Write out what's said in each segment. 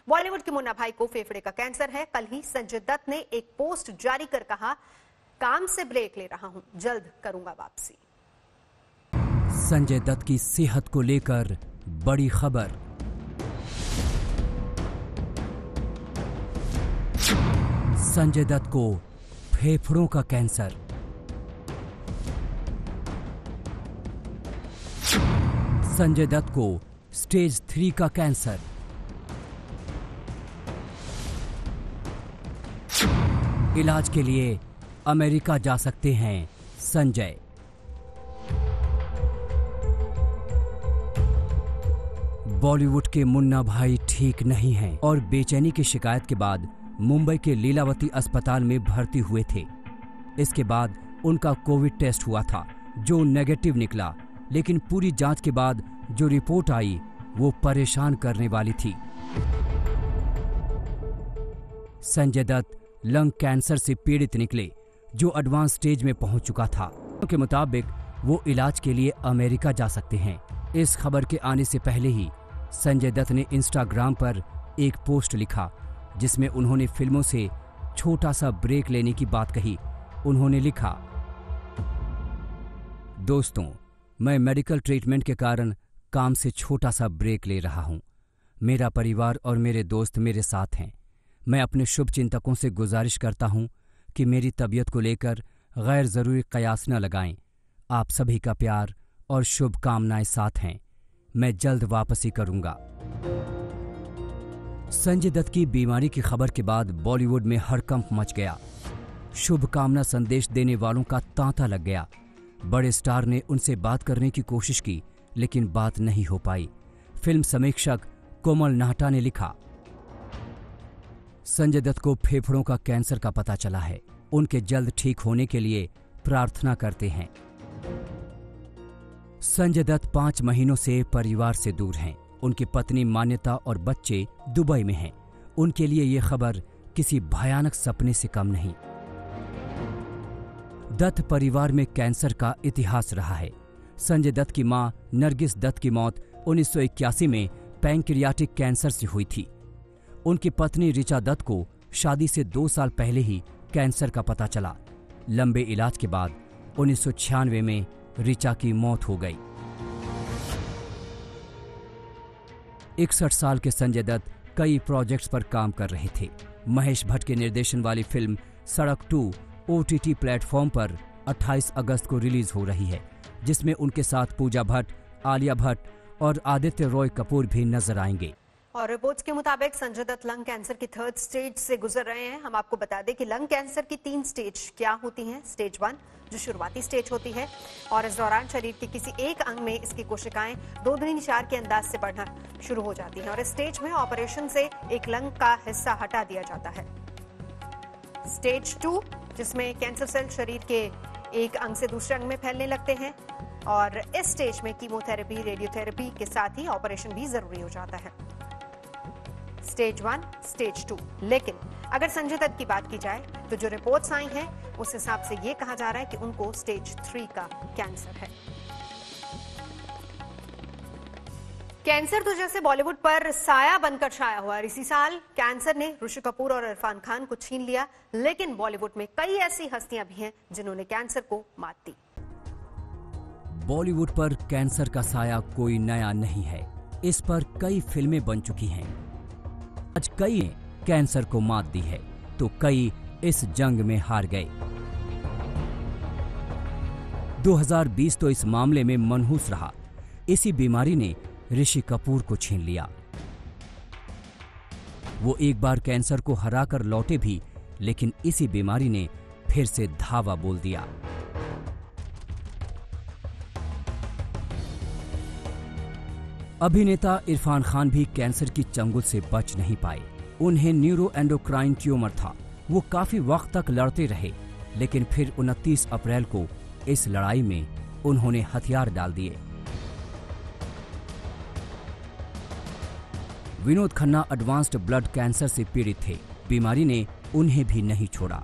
बॉलीवुड के मुन्ना भाई को फेफड़े का कैंसर है। कल ही संजय दत्त ने एक पोस्ट जारी कर कहा, काम से ब्रेक ले रहा हूं, जल्द करूंगा वापसी। संजय दत्त की सेहत को लेकर बड़ी खबर। संजय दत्त को फेफड़ों का कैंसर। संजय दत्त को स्टेज 3 का कैंसर। इलाज के लिए अमेरिका जा सकते हैं संजय। बॉलीवुड के मुन्ना भाई ठीक नहीं हैं और बेचैनी की शिकायत के बाद मुंबई के लीलावती अस्पताल में भर्ती हुए थे। इसके बाद उनका कोविड टेस्ट हुआ था जो नेगेटिव निकला, लेकिन पूरी जांच के बाद जो रिपोर्ट आई वो परेशान करने वाली थी। संजय दत्त लंग कैंसर से पीड़ित निकले जो एडवांस स्टेज में पहुंच चुका था। उनके मुताबिक वो इलाज के लिए अमेरिका जा सकते हैं। इस खबर के आने से पहले ही संजय दत्त ने इंस्टाग्राम पर एक पोस्ट लिखा जिसमें उन्होंने फिल्मों से छोटा सा ब्रेक लेने की बात कही। उन्होंने लिखा, दोस्तों, मैं मेडिकल ट्रीटमेंट के कारण काम से छोटा सा ब्रेक ले रहा हूं। मेरा परिवार और मेरे दोस्त मेरे साथ हैं। मैं अपने शुभचिंतकों से गुजारिश करता हूं कि मेरी तबीयत को लेकर गैर जरूरी कयास न लगाएं। आप सभी का प्यार और शुभकामनाएं साथ हैं। मैं जल्द वापसी करूंगा। संजय दत्त की बीमारी की खबर के बाद बॉलीवुड में हड़कंप मच गया। शुभकामना संदेश देने वालों का तांता लग गया। बड़े स्टार ने उनसे बात करने की कोशिश की, लेकिन बात नहीं हो पाई। फिल्म समीक्षक कोमल नाहटा ने लिखा, संजय दत्त को फेफड़ों का कैंसर का पता चला है। उनके जल्द ठीक होने के लिए प्रार्थना करते हैं। संजय दत्त 5 महीनों से परिवार से दूर हैं। उनकी पत्नी मान्यता और बच्चे दुबई में हैं। उनके लिए यह खबर किसी भयानक सपने से कम नहीं। दत्त परिवार में कैंसर का इतिहास रहा है। संजय दत्त की मां नरगिस दत्त की मौत 1981 में पैंक्रियाटिक कैंसर से हुई थी। उनकी पत्नी ऋचा दत्त को शादी से 2 साल पहले ही कैंसर का पता चला। लंबे इलाज के बाद 1996 में ऋचा की मौत हो गई। 61 साल के संजय दत्त कई प्रोजेक्ट्स पर काम कर रहे थे। महेश भट्ट के निर्देशन वाली फिल्म सड़क 2 OTT प्लेटफॉर्म पर 28 अगस्त को रिलीज हो रही है, जिसमें उनके साथ पूजा भट्ट, आलिया भट्ट और आदित्य रॉय कपूर भी नजर आएंगे। और रिपोर्ट्स के मुताबिक संजय दत्त लंग कैंसर की 3rd स्टेज से गुजर रहे हैं। हम आपको बता दें कि लंग कैंसर की 3 स्टेज क्या होती हैं। स्टेज 1 जो शुरुआती स्टेज होती है और इस दौरान शरीर के किसी एक अंग में इसकी कोशिकाएं 2-4 के अंदाज से बढ़ना शुरू हो जाती हैं और इस स्टेज में ऑपरेशन से एक लंग का हिस्सा हटा दिया जाता है। स्टेज 2 जिसमें कैंसर सेल शरीर के एक अंग से दूसरे अंग में फैलने लगते हैं और इस स्टेज में कीमोथेरेपी, रेडियोथेरेपी के साथ ही ऑपरेशन भी जरूरी हो जाता है। Stage 1, stage 2। लेकिन अगर संजय दत्त की बात की जाए तो जो रिपोर्ट्स आई हैं उस हिसाब से यह कहा जा रहा है कि उनको स्टेज 3 का कैंसर है। कैंसर तो जैसे बॉलीवुड पर साया बनकर छाया हुआ है। इसी साल कैंसर ने ऋषि कपूर और इरफान खान को छीन लिया, लेकिन बॉलीवुड में कई ऐसी हस्तियां भी हैं जिन्होंने कैंसर को मात दी। बॉलीवुड पर कैंसर का साया कोई नया नहीं है। इस पर कई फिल्में बन चुकी हैं। आज कई ने कैंसर को मात दी है तो कई इस जंग में हार गए। 2020 तो इस मामले में मनहूस रहा। इसी बीमारी ने ऋषि कपूर को छीन लिया। वो एक बार कैंसर को हराकर लौटे भी, लेकिन इसी बीमारी ने फिर से धावा बोल दिया। अभिनेता इरफान खान भी कैंसर की चंगुल से बच नहीं पाए। उन्हें न्यूरो एंडोक्राइन ट्यूमर था। वो काफी वक्त तक लड़ते रहे, लेकिन फिर 29 अप्रैल को इस लड़ाई में उन्होंने हथियार डाल दिए। Vinod Khanna advanced blood cancer से पीड़ित थे। बीमारी ने उन्हें भी नहीं छोड़ा।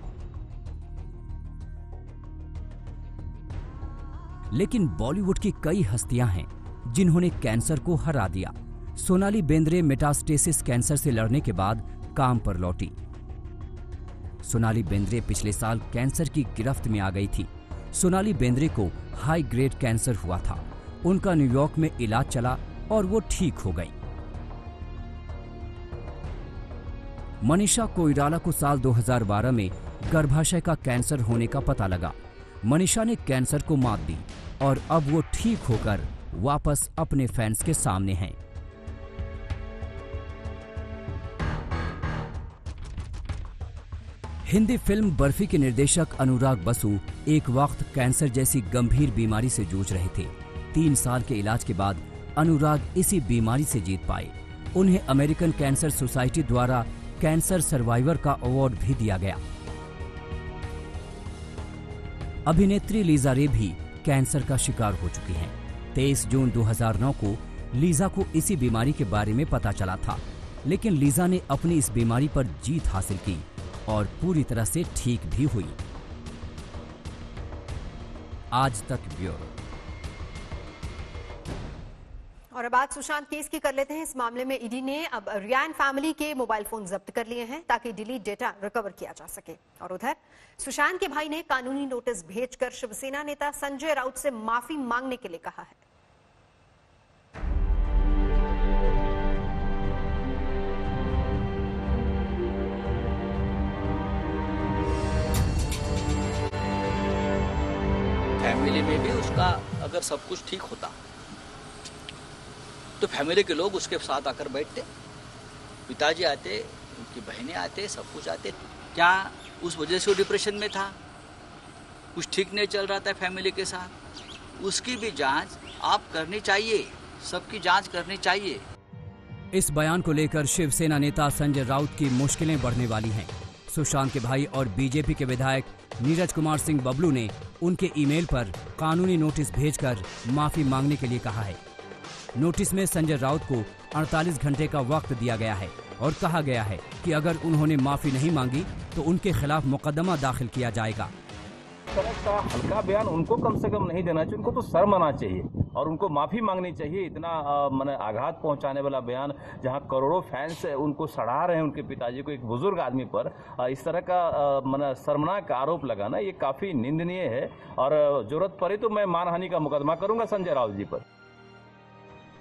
लेकिन बॉलीवुड की कई हस्तियां हैं जिन्होंने कैंसर को हरा दिया। सोनाली बेंद्रे मेटास्टेसिस कैंसर से लड़ने के बाद काम पर लौटी। सोनाली बेंद्रे पिछले साल कैंसर की गिरफ्त में आ गई थी। सोनाली बेंद्रे को हाई ग्रेड कैंसर हुआ था। उनका न्यूयॉर्क में इलाज चला और वो ठीक हो गई। मनीषा कोइराला को साल 2012 में गर्भाशय का कैंसर होने का पता लगा। मनीषा ने कैंसर को मात दी और अब वो ठीक होकर वापस अपने फैंस के सामने हैं। हिंदी फिल्म बर्फी के निर्देशक अनुराग बसु एक वक्त कैंसर जैसी गंभीर बीमारी से जूझ रहे थे। 3 साल के इलाज के बाद अनुराग इसी बीमारी से जीत पाए। उन्हें अमेरिकन कैंसर सोसाइटी द्वारा कैंसर सर्वाइवर का अवार्ड भी दिया गया। अभिनेत्री लीजा रे भी कैंसर का शिकार हो चुकी हैं। 23 जून 2009 को लीजा को इसी बीमारी के बारे में पता चला था, लेकिन लीजा ने अपनी इस बीमारी पर जीत हासिल की और पूरी तरह से ठीक भी हुई। आज तक ब्यूरो। और अब आज सुशांत केस की कर लेते हैं। इस मामले में ईडी ने अब रियान फैमिली के मोबाइल फोन जब्त कर लिए हैं ताकि डिलीट डेटा रिकवर किया जा सके। और उधर सुशांत के भाई ने कानूनी नोटिस भेजकर शिवसेना नेता संजय राउत से माफी मांगने के लिए कहा है। फैमिली में भी उसका अगर सब कुछ ठीक होता तो फैमिली के लोग उसके साथ आकर बैठते, पिताजी आते, उनकी बहनें आते, सब कुछ आते। क्या उस वजह से वो डिप्रेशन में था? कुछ ठीक नहीं चल रहा था फैमिली के साथ? उसकी भी जांच आप करनी चाहिए, सबकी जांच करनी चाहिए। इस बयान को लेकर शिवसेना नेता संजय राउत की मुश्किलें बढ़ने वाली हैं। सुशांत के भाई और बीजेपी के विधायक नीरज कुमार सिंह बबलू ने उनके ईमेल पर कानूनी नोटिस भेजकर माफी मांगने के लिए कहा है। नोटिस में संजय राउत को 48 घंटे का वक्त दिया गया है और कहा गया है कि अगर उन्होंने माफी नहीं मांगी तो उनके खिलाफ मुकदमा दाखिल किया जाएगा। इस तरह का हल्का बयान उनको कम से कम नहीं देना चाहिए, उनको तो शर्म आना चाहिए और उनको माफी मांगनी चाहिए। इतना माने आघात पहुंचाने वाला बयान, जहां करोड़ों फैंस उनको सराह रहे हैं, उनके पिताजी को, एक बुजुर्ग आदमी पर इस तरह का माने शर्मनाक आरोप लगाना, ये काफी निंदनीय है। और जरूरत पड़े तो मैं मानहानि का मुकदमा करूंगा संजय राउत जी पर।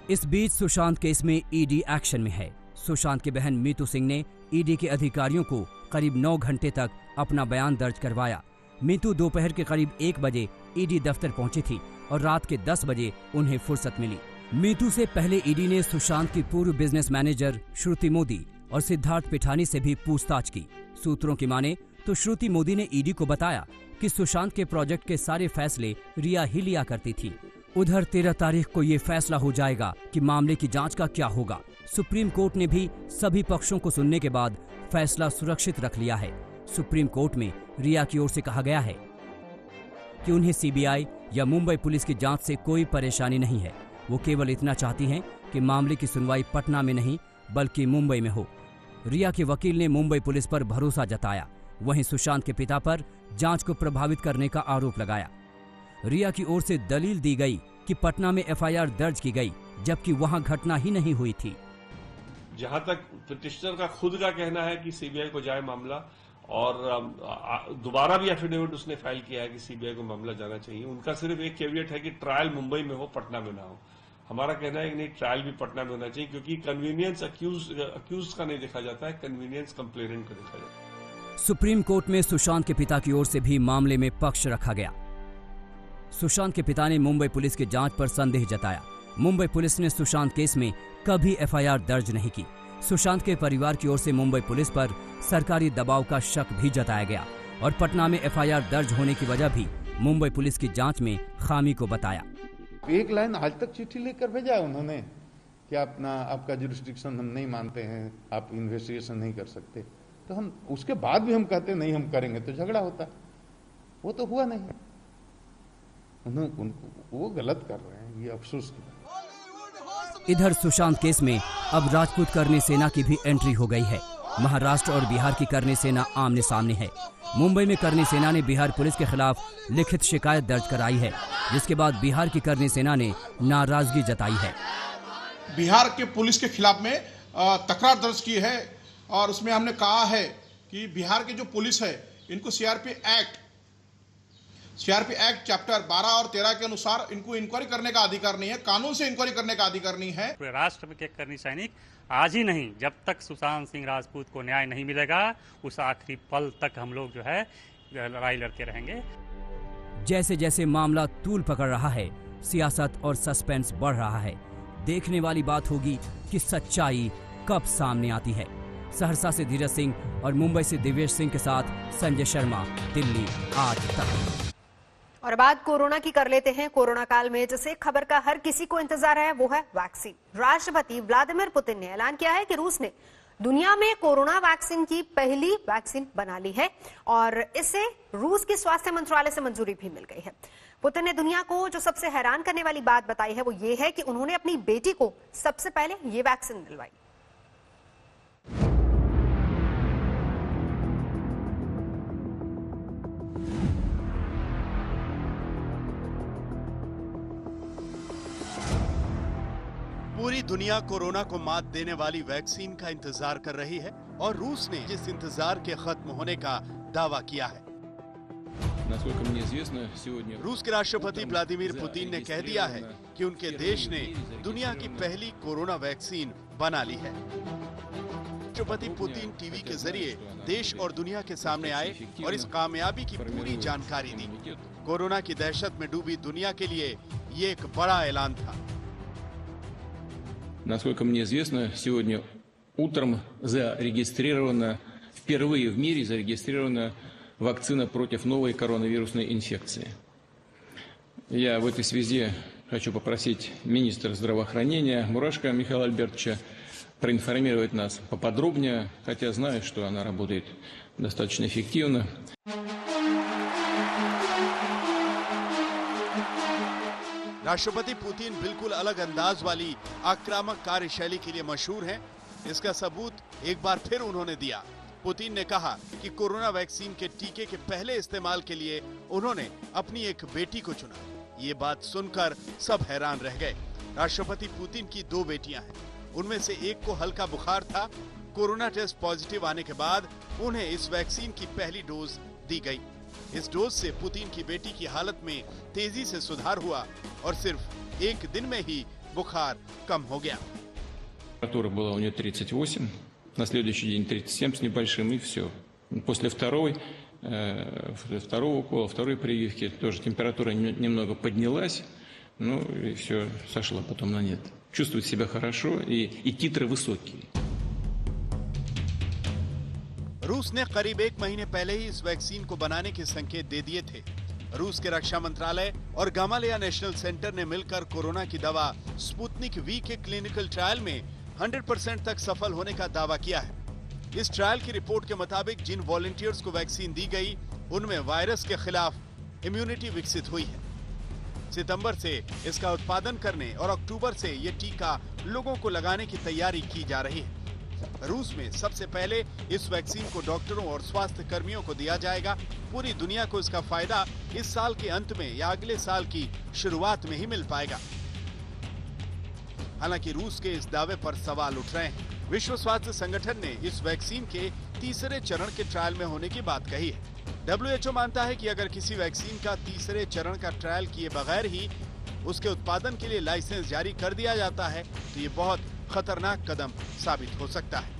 इस बीच सुशांत केस में ईडी एक्शन में है। सुशांत की बहन मीतू सिंह ने ईडी के अधिकारियों को करीब 9 घंटे तक अपना बयान दर्ज करवाया। मीतू दोपहर के करीब 1 बजे ईडी दफ्तर पहुंची थी और रात के 10 बजे उन्हें फुर्सत मिली। मीतू से पहले ईडी ने सुशांत की पूर्व बिजनेस मैनेजर श्रुति मोदी और सिद्धार्थ पिठानी से भी पूछताछ की। सूत्रों की माने तो श्रुति मोदी ने ईडी को बताया कि सुशांत के प्रोजेक्ट के सारे फैसले रिया ही लिया करती थी। उधर 13 तारीख को ये फैसला हो जाएगा कि मामले की जांच का क्या होगा। सुप्रीम कोर्ट ने भी सभी पक्षों को सुनने के बाद फैसला सुरक्षित रख लिया है। सुप्रीम कोर्ट में रिया की ओर से कहा गया है कि उन्हें सीबीआई या मुंबई पुलिस की जांच से कोई परेशानी नहीं है। वो केवल इतना चाहती हैं कि मामले की सुनवाई पटना में नहीं बल्कि मुंबई में हो। रिया के वकील ने मुंबई पुलिस पर भरोसा जताया। वहीं सुशांत के पिता पर जांच को प्रभावित करने का आरोप लगाया। रिया की ओर से दलील दी गई कि पटना में एफआईआर दर्ज की गई जबकि वहां घटना ही नहीं हुई थी। जहां तक पिटिशनर का खुद का कहना है कि सीबीआई को जाए मामला, और दोबारा भी एफिडेविट उसने फाइल किया है कि सीबीआई को मामला जाना चाहिए। उनका सिर्फ एक कैविएट है कि ट्रायल मुंबई में हो, पटना में ना हो। हमारा कहना है कि नहीं, ट्रायल भी पटना में होना चाहिए, क्योंकि कन्वीनियंस अक्यूज का नहीं देखा जाता है, कन्वीनियंस कंप्लेनेंट का देखा जाता है। सुप्रीम कोर्ट में सुशांत के पिता की ओर से भी मामले में पक्ष रखा गया। सुशांत के पिता ने मुंबई पुलिस की जांच पर संदेह जताया। मुंबई पुलिस ने सुशांत केस में कभी एफआईआर दर्ज नहीं की। सुशांत के परिवार की ओर से मुंबई पुलिस पर सरकारी दबाव का शक भी जताया गया और पटना में एफआईआर दर्ज होने की वजह भी मुंबई पुलिस की जांच में खामी को बताया। एक लाइन आज तक चिट्ठी लेकर भेजा है उन्होंने कि आपका जुरिस्डिक्शन हम नहीं मानते हैं, आप इन्वेस्टिगेशन नहीं कर सकते। तो हम उसके बाद भी हम कहते नहीं हम करेंगे तो झगड़ा होता। वो तो हुआ नहीं। वो गलत कर रहे हैं, ये अफसोस की बात। इधर सुशांत केस में अब राजपूत करनी सेना की भी एंट्री हो गई है। महाराष्ट्र और बिहार की करनी सेना आमने सामने है। मुंबई में करनी सेना ने बिहार पुलिस के खिलाफ लिखित शिकायत दर्ज कराई है, जिसके बाद बिहार की करनी सेना ने नाराजगी जताई है। बिहार के पुलिस के खिलाफ में तकरार दर्ज की है और उसमें हमने कहा है कि बिहार की जो पुलिस है इनको सीआरपी एक्ट चैप्टर 12 और 13 के अनुसार इनको इंक्वायरी करने का अधिकार नहीं है, कानून से इंक्वायरी करने का अधिकार नहीं है। राष्ट्र के कर्मी सैनिक आज ही नहीं, जब तक सुशांत सिंह राजपूत को न्याय नहीं मिलेगा उस आखिरी पल तक हम लोग जो है लड़ाई लड़ते रहेंगे। जैसे जैसे मामला तूल पकड़ रहा है, सियासत और सस्पेंस बढ़ रहा है। देखने वाली बात होगी कि सच्चाई कब सामने आती है। सहरसा से धीरज सिंह और मुंबई से दिव्येश सिंह के साथ संजय शर्मा, दिल्ली आज तक। और बात कोरोना की कर लेते हैं। कोरोना काल में जिस एक खबर का हर किसी को इंतजार है वो है वैक्सीन। राष्ट्रपति व्लादिमीर पुतिन ने ऐलान किया है कि रूस ने दुनिया में कोरोना वैक्सीन की पहली वैक्सीन बना ली है और इसे रूस के स्वास्थ्य मंत्रालय से मंजूरी भी मिल गई है। पुतिन ने दुनिया को जो सबसे हैरान करने वाली बात बताई है वो ये है कि उन्होंने अपनी बेटी को सबसे पहले ये वैक्सीन दिलवाई। पूरी दुनिया कोरोना को मात देने वाली वैक्सीन का इंतजार कर रही है और रूस ने इस इंतजार के खत्म होने का दावा किया है। रूस के राष्ट्रपति व्लादिमीर पुतिन ने कह दिया है कि उनके देश ने दुनिया की पहली कोरोना वैक्सीन बना ली है। राष्ट्रपति पुतिन टीवी के जरिए देश और दुनिया के सामने आए और इस कामयाबी की पूरी जानकारी दी। कोरोना की दहशत में डूबी दुनिया के लिए ये एक बड़ा ऐलान था। Насколько мне известно, сегодня утром зарегистрирована, впервые в мире зарегистрирована вакцина против новой коронавирусной инфекции. Я в этой связи хочу попросить министра здравоохранения Мурашко Михаила Альбертовича проинформировать нас поподробнее, хотя знаю, что она работает достаточно эффективно. राष्ट्रपति पुतिन बिल्कुल अलग अंदाज वाली आक्रामक कार्यशैली के लिए मशहूर हैं। इसका सबूत एक बार फिर उन्होंने दिया। पुतिन ने कहा कि कोरोना वैक्सीन के टीके के पहले इस्तेमाल के लिए उन्होंने अपनी एक बेटी को चुना। ये बात सुनकर सब हैरान रह गए। राष्ट्रपति पुतिन की 2 बेटियां हैं, उनमें से एक को हल्का बुखार था। कोरोना टेस्ट पॉजिटिव आने के बाद उन्हें इस वैक्सीन की पहली डोज दी गई। इस डोज से पुतिन की बेटी की हालत में तेजी से सुधार हुआ और सिर्फ एक दिन में ही बुखार कम हो गया। Температура была у нее 38, на следующий день 37 с небольшим, и все. После второго укола, второй прививки тоже температура немного поднялась, ну и все, сошла потом на нет. Чувствует себя хорошо и титры высокие. रूस ने करीब 1 महीने पहले ही इस वैक्सीन को बनाने के संकेत दे दिए थे। रूस के रक्षा मंत्रालय और गामालेया नेशनल सेंटर ने मिलकर कोरोना की दवा स्पुतनिक वी के क्लिनिकल ट्रायल में 100% तक सफल होने का दावा किया है। इस ट्रायल की रिपोर्ट के मुताबिक जिन वॉलंटियर्स को वैक्सीन दी गई उनमें वायरस के खिलाफ इम्यूनिटी विकसित हुई है। सितंबर से इसका उत्पादन करने और अक्टूबर से ये टीका लोगों को लगाने की तैयारी की जा रही है। रूस में सबसे पहले इस वैक्सीन को डॉक्टरों और स्वास्थ्य कर्मियों को दिया जाएगा। पूरी दुनिया को इसका फायदा इस साल के अंत में या अगले साल की शुरुआत में ही मिल पाएगा। हालांकि रूस के इस दावे पर सवाल उठ रहे हैं। विश्व स्वास्थ्य संगठन ने इस वैक्सीन के तीसरे चरण के ट्रायल में होने की बात कही है। WHO मानता है कि अगर किसी वैक्सीन का तीसरे चरण का ट्रायल किए बगैर ही उसके उत्पादन के लिए लाइसेंस जारी कर दिया जाता है तो ये बहुत खतरनाक कदम साबित हो सकता है।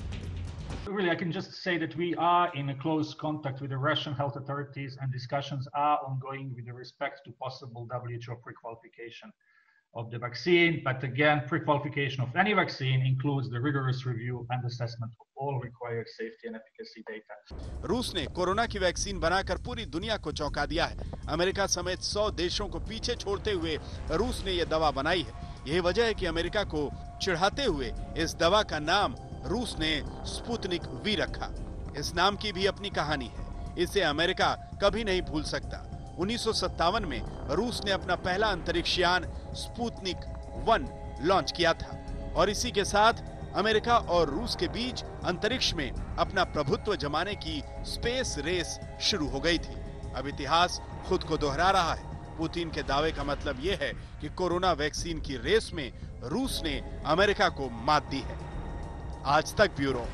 Really, I can just say that we are in a close contact with the Russian health authorities and discussions are ongoing with respect to possible WHO pre-qualification of the vaccine. But again, pre-qualification of any vaccine includes the rigorous review and assessment of all required safety and efficacy data. रूस ने corona की vaccine बनाकर पूरी दुनिया को चौंका दिया है। अमेरिका समेत 100 देशों को पीछे छोड़ते हुए रूस ने यह दवा बनाई है। यही वजह है कि अमेरिका को चिढ़ाते हुए इस दवा का नाम रूस ने स्पुतनिक वी रखा। इस नाम की भी अपनी कहानी है। इसे अमेरिका कभी नहीं भूल सकता। 1957 में रूस ने अपना पहला अंतरिक्ष यान स्पुतनिक 1 लॉन्च किया था और इसी के साथ अमेरिका और रूस के बीच अंतरिक्ष में अपना प्रभुत्व जमाने की स्पेस रेस शुरू हो गई थी। अब इतिहास खुद को दोहरा रहा है। पुतिन के दावे का मतलब यह है कि कोरोना वैक्सीन की रेस में रूस ने अमेरिका को मात दी है। आज तक ब्यूरो।